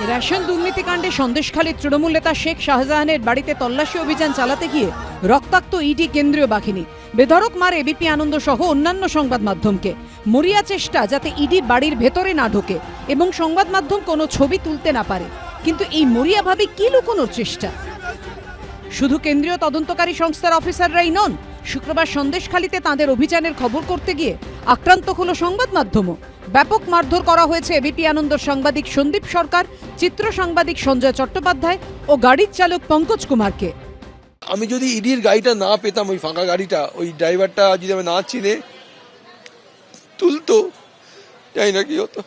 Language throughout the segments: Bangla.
রেশন দুর্নীতিকাণ্ডে সন্দেশখালীর তৃণমূল নেতা শেখ শাহজাহানের বাড়িতে তল্লাশি অভিযান চালাতে গিয়ে রক্তাক্ত ইডি কেন্দ্রীয় বাহিনী, বেধড়ক মার এবিপি আনন্দ সহ অন্যান্য সংবাদ মাধ্যমকে। মরিয়া চেষ্টা যাতে ইডি বাড়ির ভেতরে না ঢোকে এবং সংবাদ মাধ্যম কোনো ছবি তুলতে না পারে। কিন্তু এই মরিয়াভাবে কি লুকোনোর চেষ্টা? শুধু কেন্দ্রীয় তদন্তকারী সংস্থার অফিসাররাই নন, শুক্রবার সন্দেশখালীতে তাঁদের অভিযানের খবর করতে গিয়ে আক্রান্ত হলো সংবাদ মাধ্যমও। ব্যাপক মারধর করা হয়েছে এবিপি আনন্দর সাংবাদিক সন্দীপ সরকার, চিত্র সাংবাদিক সঞ্জয় চট্টোপাধ্যায় ও গাড়ির চালক পঙ্কজ কুমারকে। আমি যদি ইডির গাড়িটা না পেতাম, ওই ফাঁকা গাড়িটা, ওই ড্রাইভারটা যদি আমি না চিনে তুলতো, জানি না কি হতো।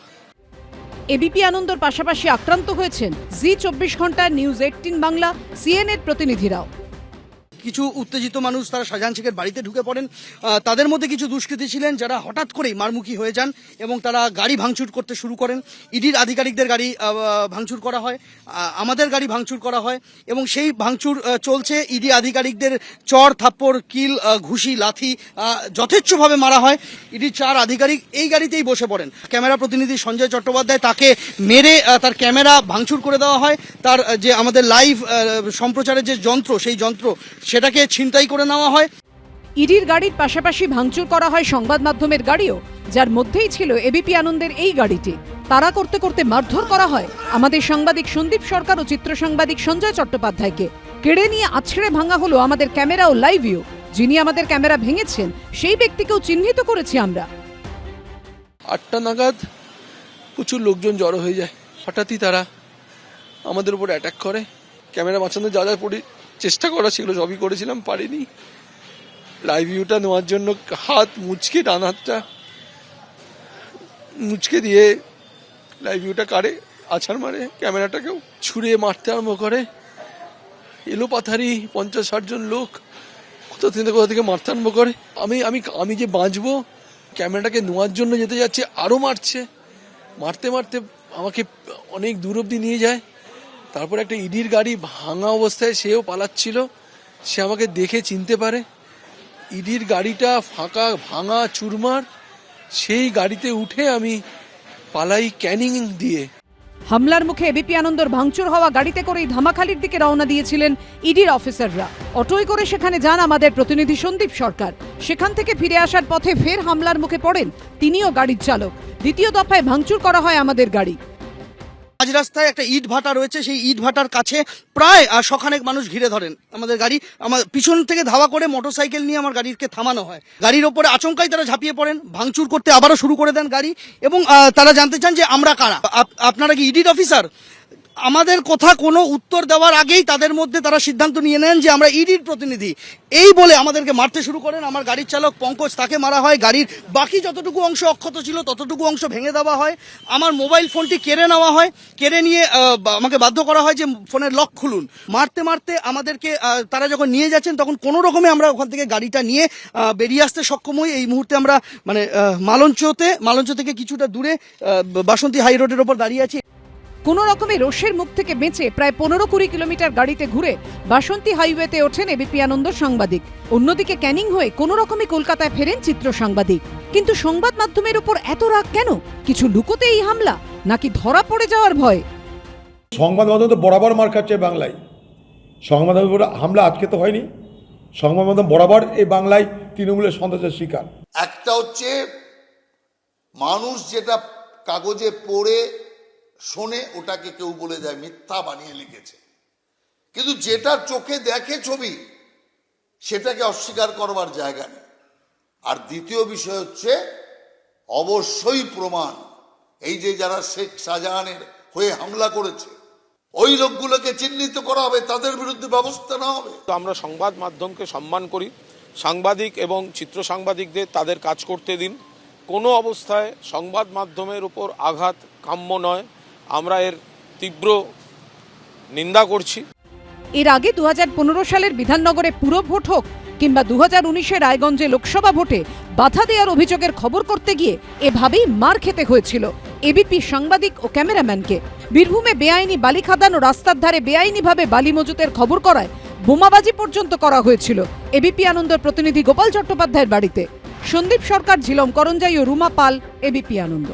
এবিপি আনন্দর পাশাপাশি আক্রান্ত হয়েছেন জি24 ঘন্টা, নিউজ 18 বাংলা, সিএনএর প্রতিনিধিরাও। কিছু উত্তেজিত মানুষ তারা শাহজাহান শেখের বাড়িতে ঢুকে পড়েন। তাদের মধ্যে কিছু দুষ্কৃতী ছিলেন যারা হঠাৎ করেই মারমুখী হয়ে যান এবং তারা গাড়ি ভাঙচুর করতে শুরু করেন। ইডির আধিকারিকদের গাড়ি ভাঙচুর করা হয়, আমাদের গাড়ি ভাঙচুর করা হয় এবং সেই ভাঙচুর চলছে। ইডি আধিকারিকদের চড় থাপ্পড় কিল ঘুষি লাথি যথেচ্ছভাবে মারা হয়। ইডির 4 আধিকারিক এই গাড়িতেই বসে পড়েন। ক্যামেরা প্রতিনিধি সঞ্জয় চট্টোপাধ্যায়, তাকে মেরে তার ক্যামেরা ভাঙচুর করে দেওয়া হয়। তার যে আমাদের লাইভ সম্প্রচারের যে যন্ত্র, সেই যন্ত্র সেটাকে ছিনতাই করে নেওয়া হয়। ইডির গাড়ির পাশাপাশি ভাঙচুর করা হয় সংবাদ মাধ্যমের গাড়িও, যার মধ্যেই ছিল এবিপি আনন্দের এই গাড়িটি। তাড়া করতে করতে মারধর করা হয় আমাদের সাংবাদিক সন্দীপ সরকার ও চিত্র সাংবাদিক সঞ্জয় চট্টোপাধ্যায়কে। কেড়ে নিয়ে আছড়ে ভাঙা হলো আমাদের ক্যামেরা ও লাইভও। যিনি আমাদের ক্যামেরা ভেঙেছেন সেই ব্যক্তিকেও চিহ্নিত করেছি আমরা। 8টা নাগাদ প্রচুর লোকজন জড়ো হয়ে যায়। হঠাৎই তারা আমাদের উপর অ্যাটাক করে। ক্যামেরা বাঁচানোর যা যা চেষ্টা করা ছিল সবই করেছিলাম, পারিনি। লাইভ ভিউটা নেওয়ার জন্য হাত মুচকে, ডান হাতটা মুচকে দিয়ে লাইভ ভিউটা কাড়ে, আছাড় মারে, ক্যামেরাটাকেও ছুঁড়ে মারতে আরম্ভ করে। এলো পাথারি 50-60 জন লোক কোথা থেকে মারতে আরম্ভ করে। আমি যে বাঁচবো, ক্যামেরাটাকে নেওয়ার জন্য যেতে যাচ্ছে, আরও মারতে আমাকে অনেক দূর অব্দি নিয়ে যায়। তারপর একটা ইডির গাড়ি ভাঙা অবস্থায়, সেও পালাচ্ছিল। সে আমাকে দেখে চিনতে পারে। ইডির গাড়িটা ফাঁকা, ভাঙা, চুরমার, সেই গাড়িতে উঠে আমি পালাই ক্যানিং দিয়ে। হামলার মুখে এবিপি আনন্দর ভাঙচুর হওয়া গাড়িতে করেই ধামাখালির দিকে রওনা দিয়েছিলেন ইডির অফিসাররা। অটোয় করে সেখানে যান আমাদের প্রতিনিধি সন্দীপ সরকার। সেখান থেকে ফিরে আসার পথে ফের হামলার মুখে পড়েন তিনিও গাড়ির চালক। দ্বিতীয় দফায় ভাঙচুর করা হয় আমাদের গাড়ি। আজ রাস্তায় একটা ইট ভাটা রয়েছে, সেই ইট ভাটার কাছে প্রায় শখানেক মানুষ ঘিরে ধরেন আমাদের গাড়ি। আমার পিছন থেকে ধাওয়া করে মোটরসাইকেল নিয়ে আমার গাড়িকে থামানো হয়। গাড়ির ওপরে আচমকাই তারা ঝাঁপিয়ে পড়েন, ভাঙচুর করতে আবারও শুরু করে দেন গাড়ি এবং তারা জানতে চান যে আমরা কারা, আপনারা কি ইডির অফিসার? আমাদের কথা কোনো উত্তর দেওয়ার আগেই তাদের মধ্যে তারা সিদ্ধান্ত নিয়ে নেন যে আমরা ইডির প্রতিনিধি। এই বলে আমাদেরকে মারতে শুরু করেন। আমার গাড়ির চালক পঙ্কজ, তাকে মারা হয়। গাড়ির বাকি যতটুকু অংশ অক্ষত ছিল ততটুকু অংশ ভেঙে দেওয়া হয়। আমার মোবাইল ফোনটি কেড়ে নেওয়া হয়। কেড়ে নিয়ে আমাকে বাধ্য করা হয় যে ফোনের লক খুলুন। মারতে আমাদেরকে তারা যখন নিয়ে যাচ্ছেন, তখন কোনো রকমে আমরা ওখান থেকে গাড়িটা নিয়ে বেরিয়ে আসতে সক্ষম হই। এই মুহূর্তে আমরা মালঞ্চ থেকে কিছুটা দূরে বাসন্তী হাই রোডের ওপর দাঁড়িয়ে আছি। কোনো রকমে রোষের মুখ থেকে বেঁচে প্রায় 15-20 কিলোমিটার গাড়িতে ঘুরে বাসন্তী হাইওয়েতে ওঠেন এবিপি আনন্দ সাংবাদিক। অন্যদিকে ক্যানিং হয়ে কোনো রকমে কলকাতায় ফেরেন চিত্র সাংবাদিক। কিন্তু সংবাদ মাধ্যমের উপর এত রাগ কেন? কিছু লুকোতে এই হামলা, নাকি ধরা পড়ে যাওয়ার ভয়? সংবাদ মাধ্যম তো বরাবর মার খাচ্ছে বাংলায়। সংবাদ মাধ্যমের উপর হামলা আজকে তো হয়নি। সংবাদ মাধ্যম বরাবর এই বাংলায় তৃণমূলের সন্ত্রাসের শিকার। একটা হচ্ছে মানুষ যেটা কাগজে পড়ে শোনে, ওটাকে কেউ বলে দেয় মিথ্যা বানিয়ে লিখেছে, কিন্তু যেটা চোখে দেখে ছবি, সেটাকে অস্বীকার করবার জায়গা নেই। আর দ্বিতীয় বিষয় হচ্ছে অবশ্যই প্রমাণ। এই যে যারা শেখ শাহজাহানের হয়ে হামলা করেছে, ওই লোকগুলোকে চিহ্নিত করা হবে, তাদের বিরুদ্ধে ব্যবস্থা নেওয়া হবে। তো আমরা সংবাদ মাধ্যমকে সম্মান করি। সাংবাদিক এবং চিত্র সাংবাদিকদের তাদের কাজ করতে দিন। কোনো অবস্থায় সংবাদ মাধ্যমের উপর আঘাত কাম্য নয়। আমরা এর তীব্র নিন্দা করছি। এর আগে 2015 সালের বিধাননগরে পুর ভোট হোক কিংবা 2019-এ রায়গঞ্জে লোকসভা ভোটে বাধা দেওয়ার অভিযোগের খবর করতে গিয়ে এভাবেই মার খেতে হয়েছিল এবিপি সাংবাদিক ও ক্যামেরাম্যানকে। বীরভূমে বেআইনি বালি খাদান ও রাস্তার ধারে বেআইনিভাবে বালি মজুতের খবর করায় বোমাবাজি পর্যন্ত করা হয়েছিল এবিপি আনন্দর প্রতিনিধি গোপাল চট্টোপাধ্যায়ের বাড়িতে। সন্দীপ সরকার, ঝিলম করঞ্জাই ও রুমা পাল, এবিপি আনন্দ।